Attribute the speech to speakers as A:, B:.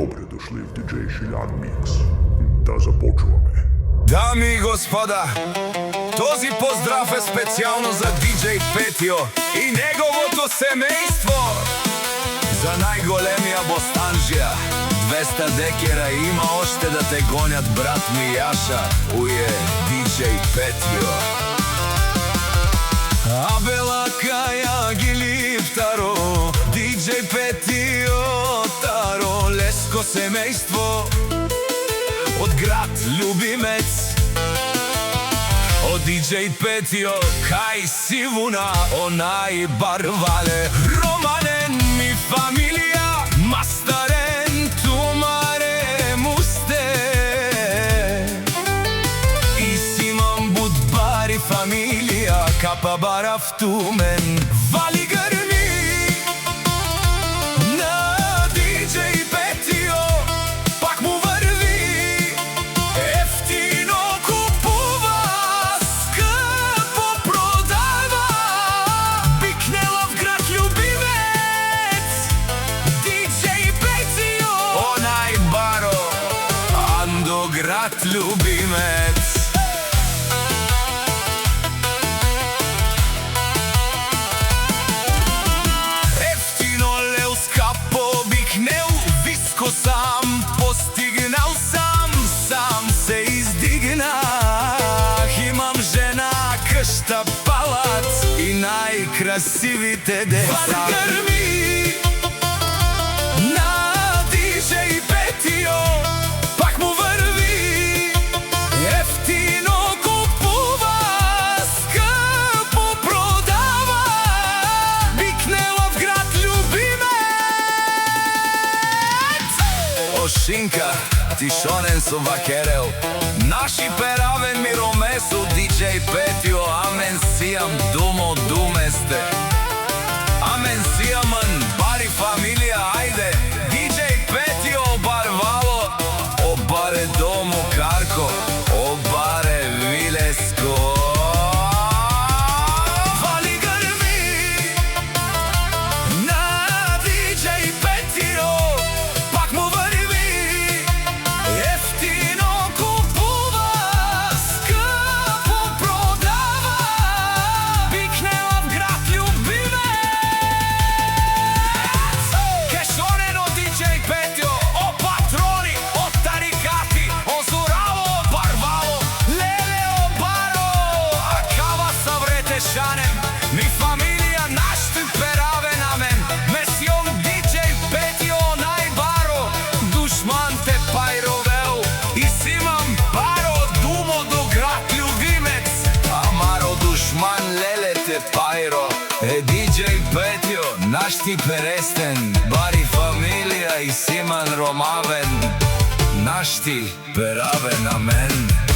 A: Добре дошли в DJ Шилян Микс. Да започваме.
B: Дами и господа, този поздрав е специално за DJ Петио и неговото семейство. За најголемија Бостанжија 200 декера има още да те гонят, брат ми Јаша. Уе, DJ Петио. Абела каја ги лифтаро, DJ Петио таро, леско семејство од град Љубимец. Од DJ Петио кај Сивуна, онај барвале, Романен ми фамилија, Мастарен тумаре мусте. И Симам Будбари фамилија, Капа барав тумен, вали грми на DJ Петио, пак му врви, ефтино купува, скъпо продава, бикнела в град Љубимец, DJ Петио, онај баро, Андо град Љубимец. Сам постигнал, сам се издигнах. Имам жена, къща, палац и најкрасивите деца. Грми на DJ Петио, пак му върви, ефтино купува, скъпо продава, бикнела в град Љубимец. Шинка, тишонен со вакерел, наши перавен миромесо, DJ Петио, амен сијам думо думесте. Амен сијаман, бари фамилија, ајде, DJ Петио, барвало, обаре домо карко, обаре вилеско. Mi familija našti perave na men, mesijom DJ Petio najbaro, dušman te pajroveo i simam baro dumo do grad Љубимец. Amaro dušman lele te pajro, DJ Petio našti peresten, bari familija i siman romaven, našti perave na men.